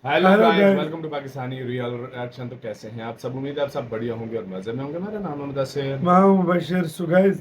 Hello hello guys, guys. Welcome to Pakistani real reaction. तो कैसे हैं आप सब? उम्मीद है आप सब बढ़िया होंगे और मजे में होंगे। मेरा नाम है मुदस्सिर। मैं हूं Mubashir. So guys,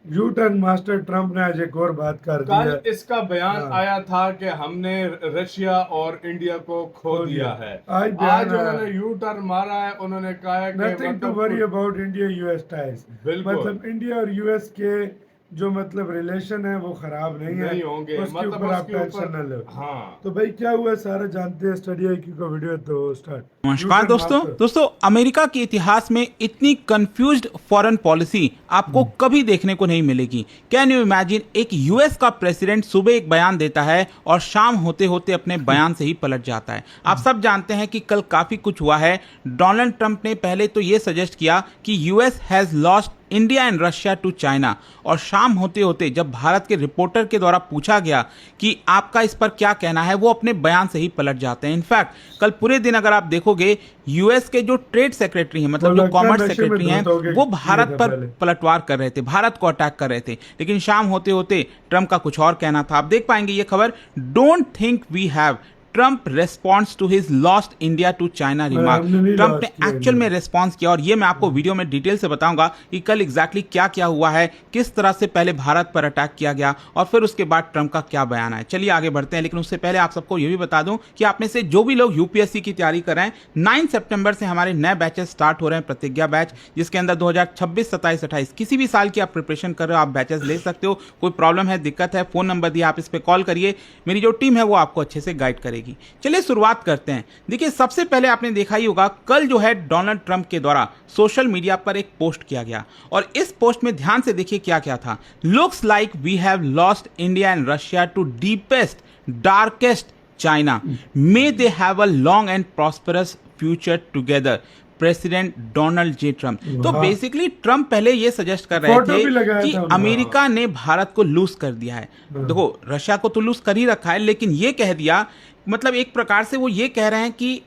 U turn master Trump ने आज एक और बात कर दी कल है। इसका बयान हाँ, आया था कि हमने रशिया और इंडिया को खो खो दिया। दिया है। आज बयान आज आया, उन्होंने यू टर्न मारा है। उन्होंने कहा है कि नथिंग टू मतलब वरी कुछ अबाउट इंडिया यूएस टाइज। बिल्कुल मतलब इंडिया और यूएस के जो मतलब रिलेशन है वो खराब नहीं है। नहीं होंगे, उसके मतलब ऊपर आप उसके ऊपर। टेंशन न लो। हाँ, तो भाई क्या हुआ सारा जानते हैं। स्टडी आई क्यू का वीडियो तो स्टार्ट। यू नमस्कार टर्न दोस्तों मास्टर। दोस्तों अमेरिका के इतिहास में इतनी कंफ्यूज्ड फॉरेन पॉलिसी आपको कभी देखने को नहीं मिलेगी। कैन यू इमेजिन, एक यूएस का प्रेसिडेंट सुबह एक बयान देता है और शाम होते होते अपने बयान से ही पलट जाता है। आप सब जानते हैं कि कल काफी कुछ हुआ है। डोनाल्ड ट्रंप ने पहले तो ये सजेस्ट किया कि US has lost India and Russia to China, और शाम होते होते जब भारत के रिपोर्टर के द्वारा पूछा गया कि आपका इस पर क्या कहना है, वो अपने बयान से ही पलट जाते हैं। इनफैक्ट कल पूरे दिन अगर आप देखोगे, यूएस के जो ट्रेड सेक्रेटरी हैं, वो मतलब जो लगता है कॉमर्स नशे में सेक्रेटरी हैं, धुत होके वो किए भारत थे पर पहले। पलटवार कर रहे थे, भारत को अटैक कर रहे थे। लेकिन शाम होते होते ट्रंप का कुछ और कहना था। आप देख पाएंगे ये खबर, don't think we have, Trump response to his lost India to China remark. हमने नहीं ट्रंप ने लॉस्ट किया एक्चुअल इंडिया में को। रेस्पॉन्स किया, और ये मैं आपको वीडियो में डिटेल से बताऊंगा कि कल एग्जैक्टली क्या क्या हुआ है, किस तरह से पहले भारत पर अटैक किया गया और फिर उसके बाद ट्रंप का क्या बयान है। चलिए आगे बढ़ते हैं, लेकिन उससे पहले आप सबको ये भी बता दूं कि आप में से जो भी लोग यूपीएससी की तैयारी कर रहे हैं, 9 सितंबर से हमारे नए बैचेस स्टार्ट हो रहे हैं। प्रतिज्ञा बैच, जिसके अंदर 2026, 27, 28 किसी भी साल की आप प्रिपरेशन कर रहे हो, आप बैचेस ले सकते हो। कोई प्रॉब्लम है, दिक्कत है, फोन नंबर दिया, आप इस पर कॉल करिए, मेरी जो टीम है वो आपको अच्छे से गाइड करेगी। चलिए शुरुआत करते हैं। देखिए, सबसे पहले आपने देखा ही होगा, कल जो है डोनाल्ड ट्रंप के द्वारा सोशल मीडिया पर एक पोस्ट किया गया, और इस पोस्ट में ध्यान से देखिए क्या क्या था। Looks like we have lost India and Russia to deepest darkest China, may they have a long and prosperous future together, President Donald J Trump. तो वाह। बेसिकली ट्रंप पहले ये सजेस्ट कर रहे फोटो थे भी लगाया कि था उन्होंने। अमेरिका ने भारत को लूज कर दिया है। देखो, रशिया को तो लूज कर ही रखा है, लेकिन ये कह दिया, मतलब एक प्रकार से वो ये कह रहे हैं कि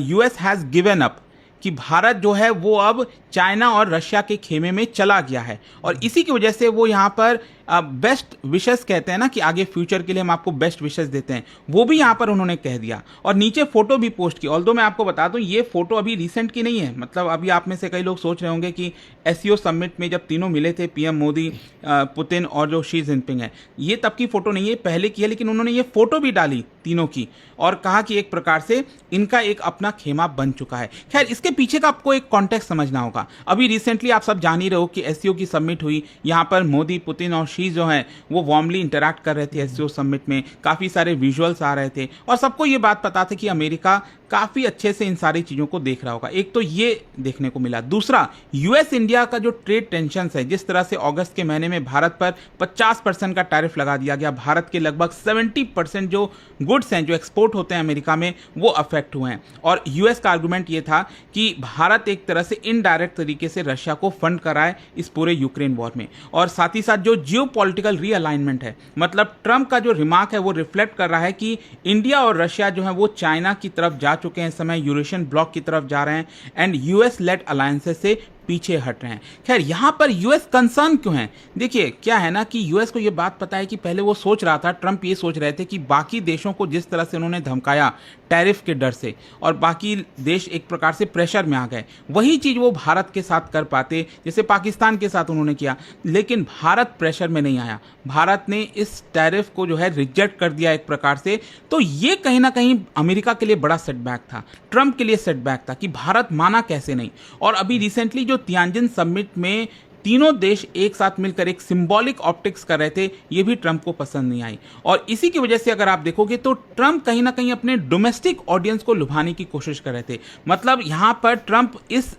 यूएस हैज गिवन अप, कि भारत जो है वो अब चाइना और रशिया के खेमे में चला गया है, और इसी की वजह से वो यहाँ पर बेस्ट विशेस कहते हैं ना, कि आगे फ्यूचर के लिए हम आपको बेस्ट विशेस देते हैं, वो भी यहाँ पर उन्होंने कह दिया। और नीचे फोटो भी पोस्ट की। ऑल्दो मैं आपको बता दूं, ये फोटो अभी रिसेंट की नहीं है। मतलब अभी आप में से कई लोग सोच रहे होंगे कि एससीओ समिट में जब तीनों मिले थे, पीएम मोदी, पुतिन और जो शी जिनपिंग है, ये तब की फोटो नहीं है, पहले की है। लेकिन उन्होंने ये फोटो भी डाली तीनों की, और कहा कि एक प्रकार से इनका एक अपना खेमा बन चुका है। खैर, इसके पीछे का आपको एक कॉन्टेक्स्ट समझना होगा। अभी रिसेंटली आप सब जान ही रहे हो कि एससीओ की समिट हुई, यहाँ पर मोदी, पुतिन और शी जो हैं वो वार्मली इंटरैक्ट कर रहे थे एससीओ समिट में। काफ़ी सारे विजुअल्स आ रहे थे, और सबको ये बात पता था कि अमेरिका काफ़ी अच्छे से इन सारी चीज़ों को देख रहा होगा। एक तो ये देखने को मिला। दूसरा, यूएस इंडिया का जो ट्रेड टेंशन है, जिस तरह से अगस्त के महीने में भारत पर 50% का टैरिफ लगा दिया गया, भारत के लगभग 70% जो गुड्स हैं जो एक्सपोर्ट होते हैं अमेरिका में, वो अफेक्ट हुए हैं। और यूएस का आर्गूमेंट ये था कि भारत एक तरह से इनडायरेक्ट तरीके से रशिया को फंड कराए इस पूरे यूक्रेन वॉर में। और साथ ही साथ जो जियो पॉलिटिकल रीअलाइनमेंट है, मतलब ट्रंप का जो रिमार्क है वो रिफ्लेक्ट कर रहा है कि इंडिया और रशिया जो है वो चाइना की तरफ जा चुके हैं, इस समय यूरेशियन ब्लॉक की तरफ जा रहे हैं, एंड यूएस लेड अलायंसेस से पीछे हट रहे हैं। खैर, यहां पर यूएस कंसर्न क्यों है? देखिए क्या है ना, कि यूएस को यह बात पता है कि पहले वो सोच रहा था, ट्रंप ये सोच रहे थे कि बाकी देशों को जिस तरह से उन्होंने धमकाया टैरिफ के डर से, और बाकी देश एक प्रकार से प्रेशर में आ गए, वही चीज वो भारत के साथ कर पाते, जैसे पाकिस्तान के साथ उन्होंने किया। लेकिन भारत प्रेशर में नहीं आया, भारत ने इस टैरिफ को जो है रिजेक्ट कर दिया एक प्रकार से। तो ये कहीं ना कहीं अमेरिका के लिए बड़ा सेटबैक था, ट्रंप के लिए सेटबैक था कि भारत माना कैसे नहीं। और अभी रिसेंटली जो तियानजिन समिट में तीनों देश एक साथ मिलकर एक सिंबॉलिक ऑप्टिक्स कर रहे थे, ये भी ट्रंप को पसंद नहीं आई। और इसी की वजह से अगर आप देखोगे तो ट्रंप कहीं ना कहीं अपने डोमेस्टिक ऑडियंस को लुभाने की कोशिश कर रहे थे। मतलब यहां पर ट्रंप इस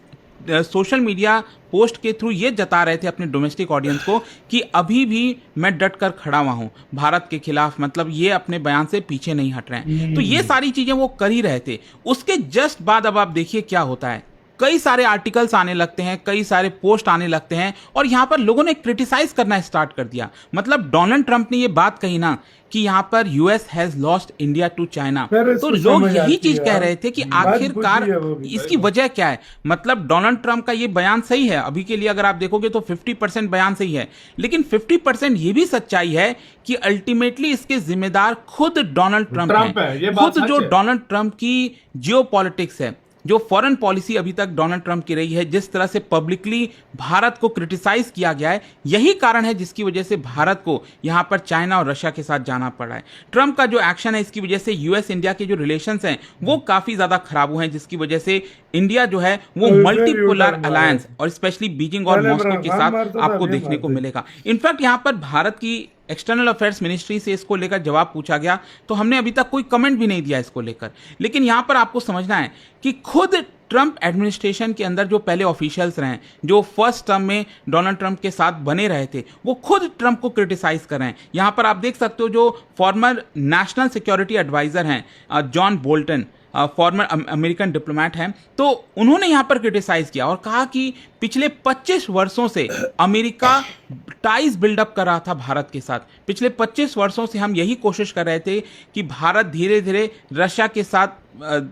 सोशल मीडिया पोस्ट के थ्रू ये जता रहे थे अपने डोमेस्टिक ऑडियंस को कि अभी भी मैं डट कर खड़ा हुआ हूं भारत के खिलाफ, मतलब ये अपने बयान से पीछे नहीं हट रहे हैं। तो ये सारी चीजें वो कर ही रहे थे। उसके जस्ट बाद अब आप देखिए क्या होता है। कई सारे आर्टिकल्स आने लगते हैं, कई सारे पोस्ट आने लगते हैं, और यहां पर लोगों ने क्रिटिसाइज करना स्टार्ट कर दिया। मतलब डोनाल्ड ट्रंप ने ये बात कही ना कि यहां पर US has lost India to China, तो लोग यही चीज कह रहे थे कि आखिरकार इसकी वजह क्या है। मतलब डोनाल्ड ट्रंप का ये बयान सही है, अभी के लिए अगर आप देखोगे तो 50% बयान सही है, लेकिन 50% ये भी सच्चाई है कि अल्टीमेटली इसके जिम्मेदार खुद डोनाल्ड ट्रंप हैं। खुद जो डोनाल्ड ट्रंप की जियोपॉलिटिक्स है, जो फॉरेन पॉलिसी अभी तक डोनाल्ड ट्रंप की रही है, जिस तरह से पब्लिकली भारत को क्रिटिसाइज किया गया है, यही कारण है जिसकी वजह से भारत को यहां पर चाइना और रशिया के साथ जाना पड़ा है। ट्रंप का जो एक्शन है, इसकी वजह से यूएस इंडिया के जो रिलेशंस हैं वो काफी ज्यादा खराब हुए हैं, जिसकी वजह से इंडिया जो है वो मल्टीपोलर अलायंस और स्पेशली बीजिंग और मॉस्को के साथ आपको देखने को मिलेगा। इनफैक्ट यहां पर भारत की एक्सटर्नल अफेयर्स मिनिस्ट्री से इसको लेकर जवाब पूछा गया तो हमने अभी तक कोई कमेंट भी नहीं दिया इसको लेकर। लेकिन यहां पर आपको समझना है कि खुद ट्रंप एडमिनिस्ट्रेशन के अंदर जो पहले ऑफिशियल्स रहे, जो फर्स्ट टर्म में डोनाल्ड ट्रंप के साथ बने रहे थे, वो खुद ट्रंप को क्रिटिसाइज कर रहे हैं। यहां पर आप देख सकते हो जो फॉर्मर नेशनल सिक्योरिटी एडवाइजर हैं John Bolton, farmer American diplomat हैं, तो उन्होंने यहां पर क्रिटिसाइज किया और कहा कि पिछले 25 वर्षों से अमेरिका टाइज बिल्डअप कर रहा था भारत के साथ। पिछले 25 वर्षों से हम यही कोशिश कर रहे थे कि भारत धीरे धीरे रशिया के साथ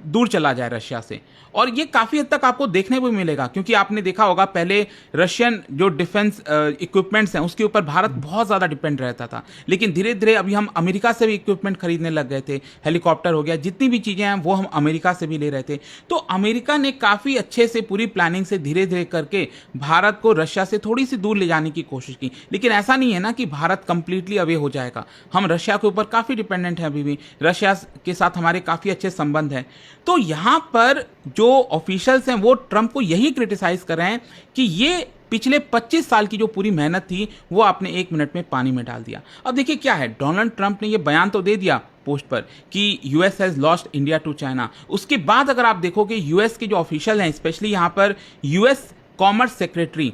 दूर चला जाए रशिया से, और ये काफी हद तक आपको देखने को मिलेगा, क्योंकि आपने देखा होगा पहले रशियन जो डिफेंस इक्विपमेंट्स हैं उसके ऊपर भारत बहुत ज्यादा डिपेंड रहता था, लेकिन धीरे धीरे अभी हम अमेरिका से भी इक्विपमेंट खरीदने लग गए थे। हेलीकॉप्टर हो गया, जितनी भी चीजें हैं वो हम अमेरिका से भी ले रहे थे। तो अमेरिका ने काफी अच्छे से पूरी प्लानिंग से धीरे धीरे करके भारत को रशिया से थोड़ी सी दूर ले जाने की कोशिश की। लेकिन ऐसा नहीं है ना कि भारत कंप्लीटली अवे हो जाएगा, हम रशिया के ऊपर काफी डिपेंडेंट हैं, अभी भी रशिया के साथ हमारे काफी अच्छे संबंध हैं। तो यहां पर जो ऑफिशियल्स हैं वो ट्रंप को यही क्रिटिसाइज कर रहे हैं कि ये पिछले 25 साल की जो पूरी मेहनत थी वो आपने 1 मिनट में पानी में डाल दिया। अब देखिए क्या है, डोनाल्ड ट्रंप ने ये बयान तो दे दिया पोस्ट पर कि US has lost India to China. उसके बाद अगर आप देखोगे यूएस के जो ऑफिशियल हैं, स्पेशली यहां पर US commerce secretary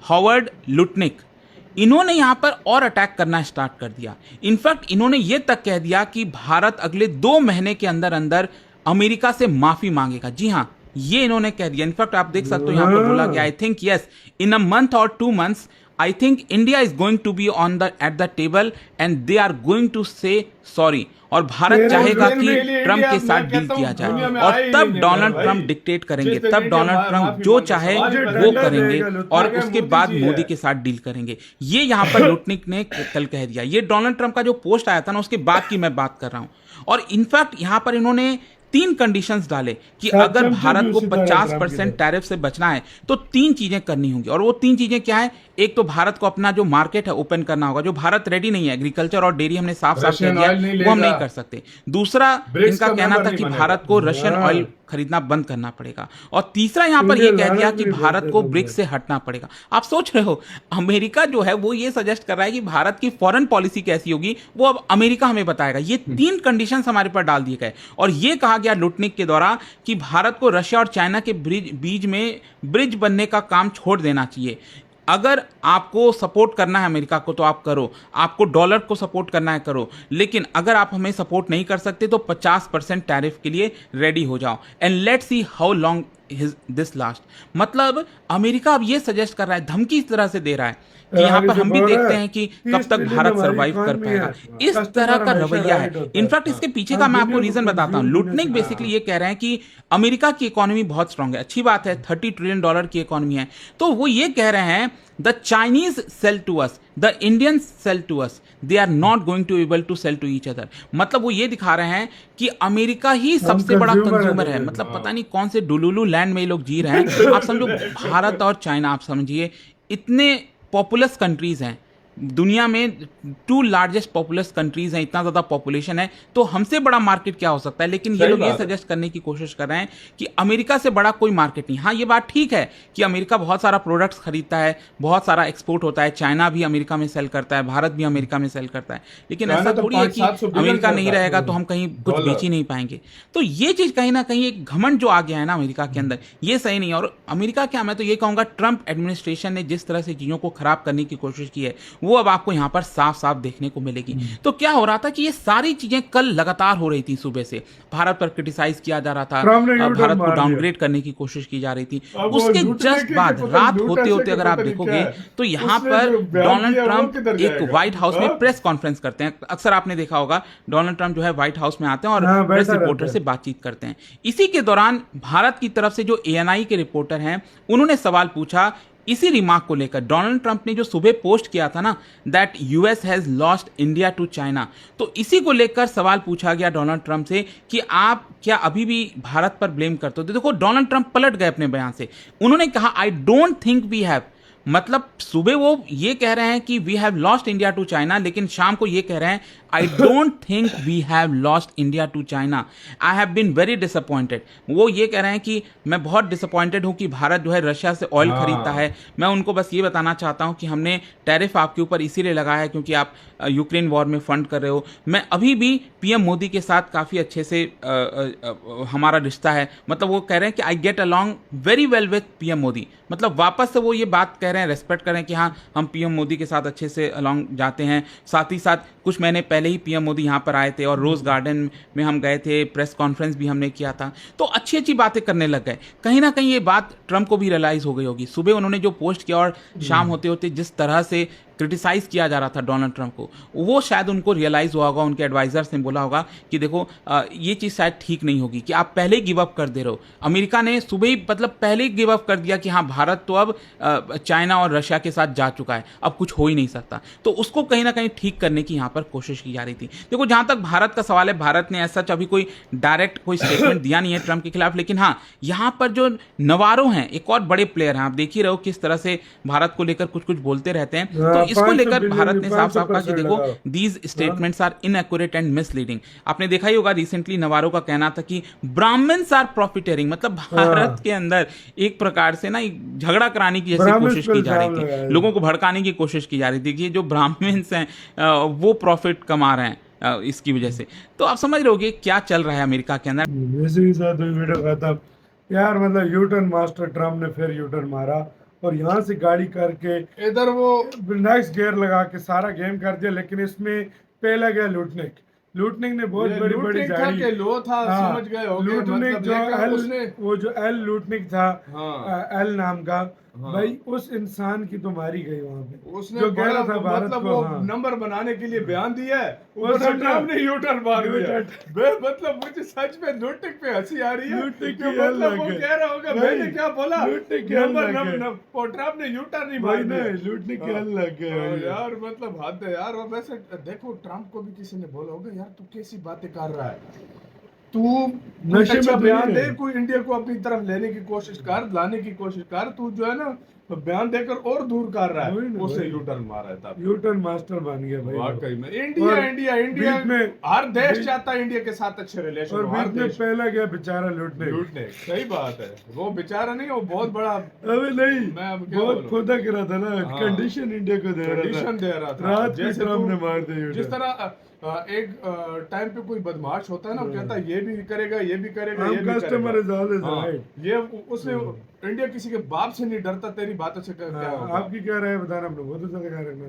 Howard Lutnick, इन्होंने यहां पर और अटैक करना स्टार्ट कर दिया। इनफैक्ट इन्होंने यह तक कह दिया कि भारत अगले 2 महीने के अंदर अंदर अमेरिका से माफी मांगेगा। जी हां, ये इन्होंने कह दिया। इनफैक्ट आप देख सकते हो यहां पर बोला गया, I think yes in a month और 2 months I think India is going to be at the table and they are going to say sorry। और भारत चाहेगा कि ट्रंप के साथ डील किया जाए, और तब डोनाल्ड ट्रंप डिक्टेट करेंगे, तब डोनाल्ड ट्रंप जो चाहे वो करेंगे, और उसके बाद मोदी के साथ डील करेंगे। ये यहां पर लुटनिक ने कल कह दिया। ये डोनाल्ड ट्रंप का जो पोस्ट आया था ना, उसके बाद की मैं बात कर रहा हूं। और इनफैक्ट यहां पर इन्होंने 3 कंडीशंस डाले कि अगर भारत को 50% टैरिफ से बचना है तो 3 चीजें करनी होंगी। और वो 3 चीजें क्या है? एक तो भारत को अपना जो मार्केट है ओपन करना होगा, जो भारत रेडी नहीं है। एग्रीकल्चर और डेयरी हमने साफ साफ कह दिया वो हम नहीं कर सकते। दूसरा, इनका कहना था कि भारत को रशियन ऑयल खरीदना बंद करना पड़ेगा। और तीसरा यहां पर यह कह दिया कि भारत को ब्रिक्स से हटना पड़ेगा। आप सोच रहे हो, अमेरिका जो है वो ये सजेस्ट कर रहा है कि भारत की फॉरेन पॉलिसी कैसी होगी वो अब अमेरिका हमें बताएगा। ये 3 कंडीशंस हमारे पर डाल दिए गए, और ये कहा गया लुटनिक के द्वारा कि भारत को रशिया और चाइना के बीच में ब्रिज बनने का काम छोड़ देना चाहिए। अगर आपको सपोर्ट करना है अमेरिका को तो आप करो, आपको डॉलर को सपोर्ट करना है करो, लेकिन अगर आप हमें सपोर्ट नहीं कर सकते तो 50% टैरिफ के लिए रेडी हो जाओ, and let's see how long this last. मतलब अमेरिका अब ये सजेस्ट कर रहा है, धमकी इस तरह से दे रहा है कि यहाँ पर हम भी देखते हैं कि कब तक भारत सरवाइव कर पाएगा। इस तरह का रवैया है। इनफैक्ट इसके पीछे का मैं आपको रीजन बताता हूँ। लुटनिक बेसिकली ये कह रहे हैं कि अमेरिका की इकोनॉमी बहुत स्ट्रांग है, अच्छी बात है, $30 ट्रिलियन की इकोनॉमी है। तो वो ये कह रहे हैं the Chinese sell to us, the Indians sell to us, they are not going to able to sell to each other. मतलब वो ये दिखा रहे हैं कि अमेरिका ही सबसे बड़ा कंज्यूमर है। मतलब पता नहीं कौन से डुलुलु लैंड में ये लोग जी रहे हैं। आप समझो भारत और चाइना, आप समझिए इतने पॉपुलस कंट्रीज हैं दुनिया में, 2 लार्जेस्ट पॉपुलस कंट्रीज हैं, इतना ज्यादा पॉपुलेशन है, तो हमसे बड़ा मार्केट क्या हो सकता है। लेकिन ये लोग ये सजेस्ट करने की कोशिश कर रहे हैं कि अमेरिका से बड़ा कोई मार्केट नहीं। हाँ, ये बात ठीक है कि अमेरिका बहुत सारा प्रोडक्ट्स खरीदता है, बहुत सारा एक्सपोर्ट होता है, चाइना भी अमेरिका में सेल करता है, भारत भी अमेरिका में सेल करता है, लेकिन ऐसा थोड़ी है कि अमेरिका नहीं रहेगा तो हम कहीं कुछ बेच ही नहीं पाएंगे। तो ये चीज कहीं ना कहीं एक घमंड जो आ गया है ना अमेरिका के अंदर, ये सही नहीं है। और अमेरिका क्या, मैं तो ये कहूंगा ट्रंप एडमिनिस्ट्रेशन ने जिस तरह से चीजों को खराब करने की कोशिश की है वो अब आपको यहाँ पर साफ साफ देखने को मिलेगी। तो क्या हो रहा था कि ये सारी चीजें कल लगातार हो रही थी, सुबह से भारत पर क्रिटिसाइज किया जा रहा था, ट्रम्प ने U-turn भारत को मार दिया। डाउनग्रेड करने की कोशिश की जा रही थी। अब वो उसके लूटने जस्ट के बाद पता रात लूट होते ऐसे होते के अगर आप पता नहीं देखोगे क्या है। तो यहाँ उसने पर जो बयान डोनाल्ड दिया, वो ट्रंप किधर एक जाएगा? व्हाइट हाउस में हाँ? प्रेस कॉन्फ्रेंस करते हैं। अक्सर आपने देखा होगा डोनाल्ड ट्रंप जो है व्हाइट हाउस में आते हैं और हाँ, प्रेस बैठा रिपोर्टर रहता से है। बातचीत करते हैं। इसी के दौरान भारत की तरफ से जो एएनआई के रिपोर्टर हैं उन्होंने सवाल पूछा इसी रिमार्क को लेकर। डोनाल्ड ट्रंप ने जो सुबह पोस्ट किया था ना, that US has lost India to China, तो इसी को लेकर सवाल पूछा गया डोनाल्ड ट्रंप से कि आप क्या अभी भी भारत पर ब्लेम करते हो। तो देखो डोनाल्ड ट्रंप पलट गए अपने बयान से। उन्होंने कहा I don't think we have, मतलब सुबह वो ये कह रहे हैं कि we have lost India to China, लेकिन शाम को ये कह रहे हैं I don't think we have lost India to China, I have been very disappointed. वो ये कह रहे हैं कि मैं बहुत डिसअपॉइंटेड हूं कि भारत जो है रशिया से ऑयल खरीदता है। मैं उनको बस ये बताना चाहता हूं कि हमने टैरिफ आपके ऊपर इसीलिए लगाया है क्योंकि आप यूक्रेन वॉर में फंड कर रहे हो। मैं अभी भी पीएम मोदी के साथ काफ़ी अच्छे से हमारा रिश्ता है, मतलब वो कह रहे हैं कि I get along very well with PM Modi, मतलब वापस से वो ये बात कह रहे हैं, रेस्पेक्ट करें कि हाँ हम पीएम मोदी के साथ अच्छे से अलॉन्ग जाते हैं। साथ ही साथ कुछ महीने पहले ही पीएम मोदी यहाँ पर आए थे और रोज़ गार्डन में हम गए थे, प्रेस कॉन्फ्रेंस भी हमने किया था, तो अच्छी अच्छी बातें करने लग गए। कहीं ना कहीं ये बात ट्रंप को भी रियलाइज़ हो गई होगी। सुबह उन्होंने जो पोस्ट किया और शाम होते होते जिस तरह से क्रिटिसाइज किया जा रहा था डोनाल्ड ट्रंप को, वो शायद उनको रियलाइज़ हुआ होगा, उनके एडवाइजर्स ने बोला होगा कि देखो ये चीज़ शायद ठीक नहीं होगी कि आप पहले ही गिव अप कर दे रहे हो। अमेरिका ने सुबह ही मतलब पहले ही गिव अप कर दिया कि हाँ भारत तो अब चाइना और रशिया के साथ जा चुका है, अब कुछ हो ही नहीं सकता। तो उसको कहीं ना कहीं ठीक करने की यहाँ पर कोशिश की जा रही थी। देखो जहाँ तक भारत का सवाल है, भारत ने ऐसा अभी कोई डायरेक्ट कोई स्टेटमेंट दिया नहीं है ट्रंप के खिलाफ, लेकिन हाँ यहाँ पर जो नवारो हैं, एक और बड़े प्लेयर हैं, आप देख ही रहे हो किस तरह से भारत को लेकर कुछ कुछ बोलते रहते हैं। तो इसको लेकर भारत ने साफ साफ कहा कि देखो these statements are inaccurate and misleading. आपने देखा ही होगा रिसेंटली नवारो का कहना था कि ब्राह्मण्स आर प्रॉफिटेरिंग, मतलब भारत के अंदर एक प्रकार से ना एक झगड़ा कराने की जैसी कोशिश की जा रही थी, लोगों को भड़काने की कोशिश की जा रही थी कि जो ब्राह्मण्स हैं वो प्रॉफिट कमा रहे हैं इसकी वजह से। तो आप समझ रहे होगे क्या चल रहा है अमेरिका के अंदर। इसी के साथ वीडियो खत्म यार, मतलब यूटर्न मास्टर ट्रम्प ने फिर यूटर्न मारा और यहाँ से गाड़ी करके इधर वो नेक्स्ट गियर लगा के सारा गेम कर दिया। लेकिन इसमें पहला गया लूटनिक ने बहुत बड़ी बड़ी के लो था, हाँ, समझ गए होगे, लूटनिक मतलब जो लेकर एल, उसने वो जो एल लूटनिक था, हाँ। एल नाम का, हाँ। भाई उस इंसान की तो मारी गई वहां पे, उसने जो कह रहा था भारत मतलब को वो हाँ। नंबर बनाने के लिए बयान दिया है, वो ऊपर से सब ट्रम्प ने यूटर्न मार दिया। U-turn। मतलब मुझे सच में लूटनिक पे हंसी आ रही है। लूटनिक कि की मतलब वो अलग है। कह रहा होगा भाई, मैंने क्या बोला, लूटनिक की नंबर अलग है। ट्रम्प ने यूटर्न नहीं भाई मार ना दिया। लूटनिक के हाँ। अलग है यार मतलब हद है यार। और वैसे देखो ट्रम्प को भी किसी ने बोला होगा यार तू कैसी बातें कर रहा है, तू नशे में अच्छा तो बयान नहीं दे, है। कोई इंडिया को अपनी तरफ लेने की कोशिश कर, लाने की कोशिश कर, तू जो है ना बयान देकर और दूर कर रहा वही है। ना, उसे वही। यूटर्न मारा है तब। यूटर्न मास्टर बन गया भाई। वाकई में इंडिया और इंडिया इंडिया बीच में- हर देश बीच- चाहता है इंडिया के साथ अच्छे रिलेशन और हो, हर बीच में देश। पहला गया बेचारा लूटने। सही बात है, वो बेचारा नहीं, वो बहुत बड़ा अबे नहीं, मैं अब क्या बहुत बोलूं? खोदा करा था ना, हाँ। कंडीशन इंडिया को दे रहा कंडीशन था, दे रहा था। रात की जैसे ट्रम्प तू- ने मार दिया जिस यूटर्न। तरह एक टाइम पे कोई बदमाश होता है ना, वो कहता है ये भी करेगा, ये भी करेगा, ये भी कस्टमर करेगा। इज ऑलवेज हाँ, राइट। ये उसने इंडिया किसी के बाप से नहीं डरता, तेरी बातों से क्या होगा? आपकी क्या राय है बताना, अपने बहुत ज्यादा रखना।